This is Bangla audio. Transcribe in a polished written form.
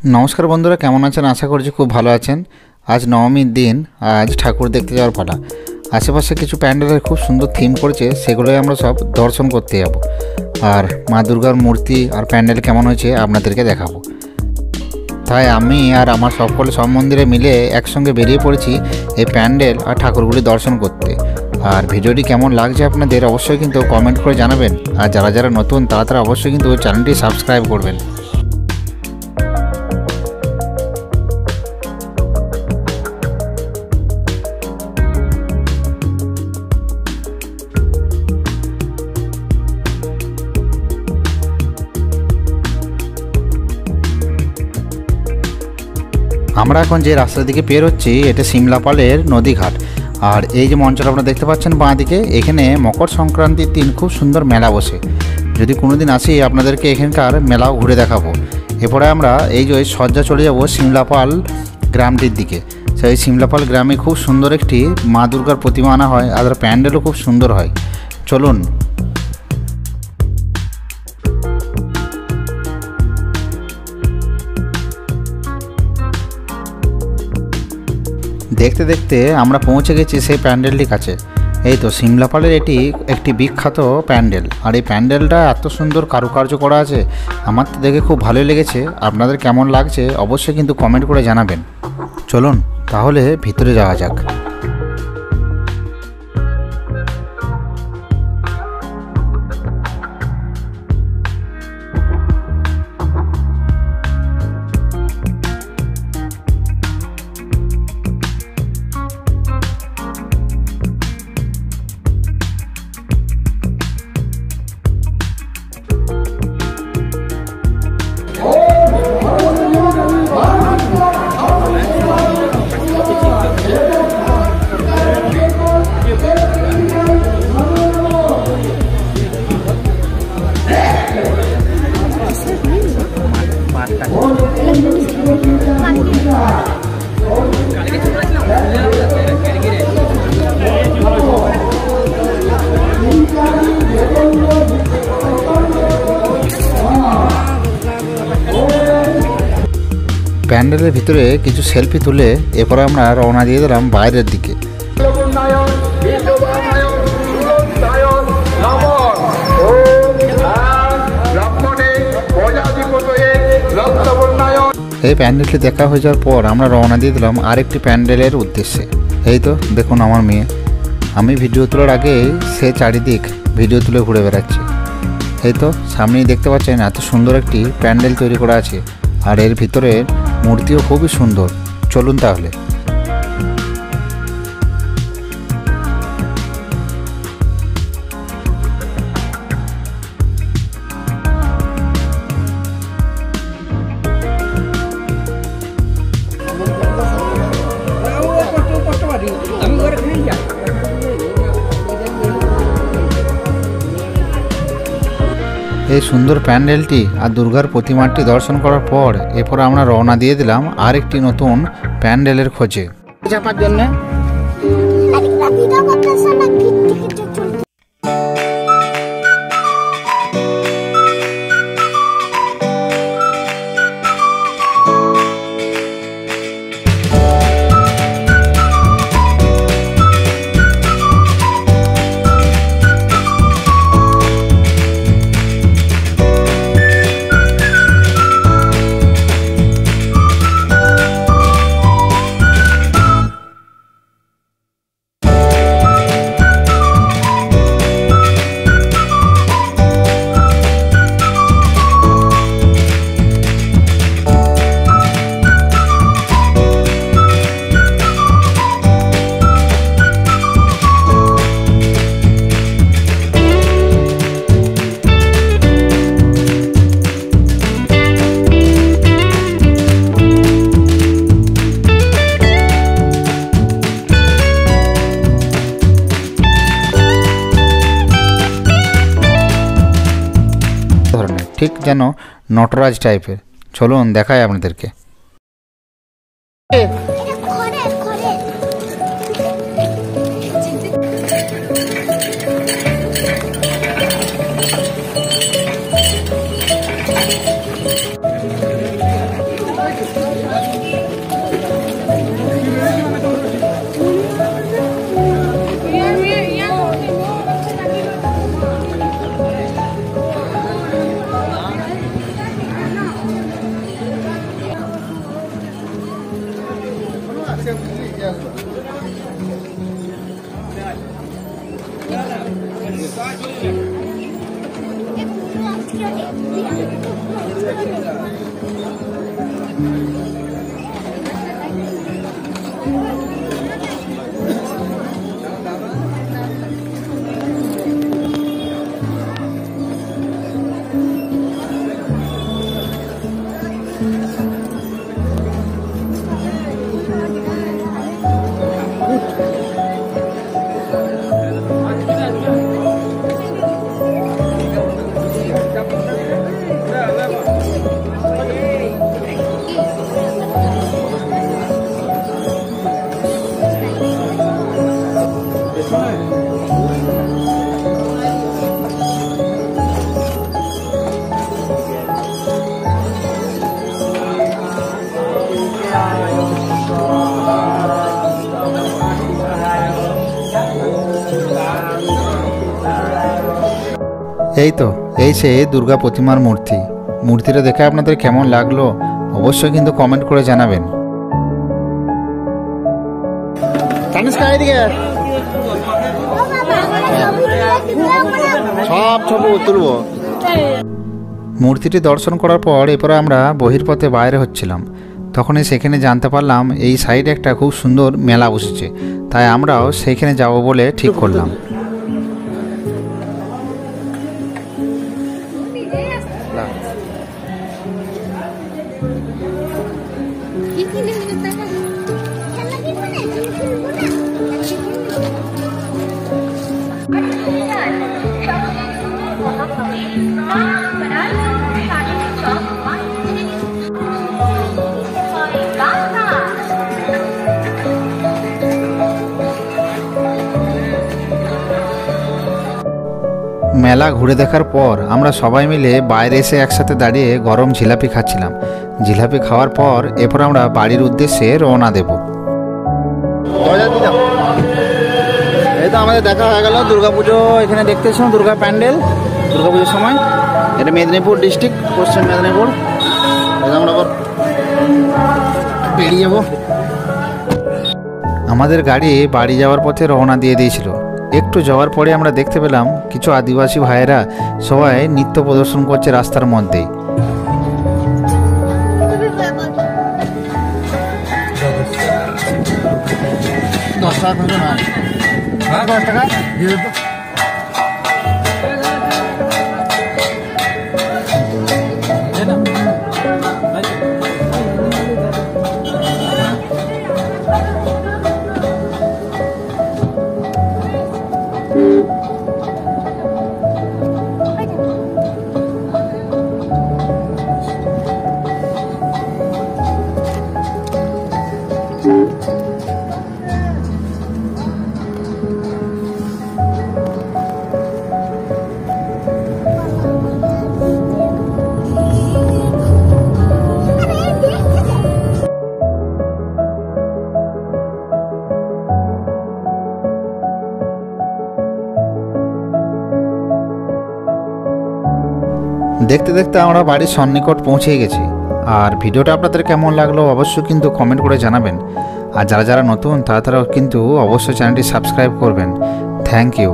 नमस्कार बंधुरा केमन आছেন आशा करছি खूब भालो आছেন। आज नवमीर दिन आज ठाकुर देखते যাওয়ার পালা। आशेपाशे किछु প্যান্ডেলের खूब सुंदर थीम করেছে সেগুলোই আমরা সব দর্শন করতে যাব আর মা দুর্গার মূর্তি আর প্যান্ডেল কেমন হয়েছে আপনাদেরকে দেখাবো। তাই আমি আর আমার সকলে সব মন্দিরে মিলে একসঙ্গে বেরিয়ে পড়েছি এই প্যান্ডেল আর ঠাকুরগুলি দর্শন করতে। আর ভিডিওটি কেমন লাগছে আপনাদের অবশ্যই কিন্তু কমেন্ট করে জানাবেন। আর যারা যারা নতুন তারা অবশ্যই কিন্তু চ্যানেলটি সাবস্ক্রাইব করবেন। আমরা এখন যে রাস্তার দিকে বের হচ্ছি এটা সিমলাপালের নদীঘাট। আর এই যে মঞ্চটা আপনারা দেখতে পাচ্ছেন বাঁ দিকে, এখানে মকর সংক্রান্তির দিন খুব সুন্দর মেলা বসে। যদি কোনো দিন আসি আপনাদেরকে এখানকার মেলাও ঘুরে দেখাবো। এরপরে আমরা এই যে সজ্জা চলে যাব সিমলাপাল গ্রামটির দিকে। সেই সিমলাপাল গ্রামে খুব সুন্দর একটি মা দুর্গার প্রতিমা আনা হয় আর প্যান্ডেলও খুব সুন্দর হয়। চলুন। देखते देखते আমরা পৌঁছে গেছি সেই প্যান্ডেলটির কাছে। এই তো সিমলাপালের এটি একটি বিখ্যাত প্যান্ডেল। আর এই প্যান্ডেলটা এত সুন্দর কারুকার্য করা আছে, আমার তো দেখে খুব ভালোই লেগেছে। আপনাদের কেমন লাগছে অবশ্যই কিন্তু কমেন্ট করে জানাবেন। চলুন তাহলে ভিতরে যাওয়া যাক। প্যান্ডেলের ভিতরে কিছু সেলফি তুলে এরপরে আমরা রওনা দিয়ে দিলাম বাইরের দিকে। এই প্যান্ডেলটি দেখা হয়ে যাওয়ার পর আমরা রওনা দিয়ে দিলাম আরেকটি প্যান্ডেলের উদ্দেশ্যে। এই তো দেখুন আমার মেয়ে, আমি ভিডিও তোলার আগে সে চারিদিক ভিডিও তুলে ঘুরে বেড়াচ্ছে। এই তো সামনেই দেখতে পাচ্ছেন এত সুন্দর একটি প্যান্ডেল তৈরি করা আছে আর এর ভিতরে মূর্তিও খুবই সুন্দর। চলুন তাহলে। এই সুন্দর প্যান্ডেলটি আর দুর্গার প্রতিমাটি দর্শন করার পর এরপর আমরা রওনা দিয়ে দিলাম আরেকটি নতুন প্যান্ডেলের খোঁজে। চাপার জন্য ঠিক যেন নটরাজ টাইপের। চলুন দেখাই আপনাদেরকে। এই তো এই সে দুর্গা প্রতিমার মূর্তিটা দেখে আপনাদের কেমন লাগলো অবশ্যই কিন্তু কমেন্ট করে জানাবেন। সব ছবি তুলবো। মূর্তিটি দর্শন করার পর এরপরে আমরা বহির্পথে বাইরে হচ্ছিলাম, তখনই সেখানে জানতে পারলাম এই সাইডে একটা খুব সুন্দর মেলা বসেছে, তাই আমরাও সেইখানে যাব বলে ঠিক করলাম। মেলা ঘুরে দেখার পর আমরা সবাই মিলে বাইরে এসে একসাথে দাঁড়িয়ে গরম জিলাপি খাচ্ছিলাম। জিলাপি খাওয়ার পর এরপর আমরা বাড়ির উদ্দেশ্যে রওনা দেব। এই তো আমাদের দেখা হয়ে গেল দুর্গাপুজো, এখানে দেখতে এসেছিলাম দুর্গা প্যান্ডেল দুর্গাপুজোর সময়। এটা মেদিনীপুর ডিস্ট্রিক্ট, পশ্চিম মেদিনীপুর। আমরা আবার বেরিয়ে যাব। আমাদের গাড়ি বাড়ি যাওয়ার পথে রওনা দিয়ে দিয়েছিল। একটু যাওয়ার পরে আমরা দেখতে পেলাম কিছু আদিবাসী ভাইয়েরা সবাই নৃত্য প্রদর্শন করছে রাস্তার মধ্যেই। দেখতে দেখতে আমরা বাড়ির সন্নিকট পৌঁছে গেছি। আর ভিডিওটা আপনাদের কেমন লাগলো অবশ্যই কিন্তু কমেন্ট করে জানাবেন। আর যারা যারা নতুন তারা কিন্তু অবশ্যই চ্যানেলটি সাবস্ক্রাইব করবেন। Thank you.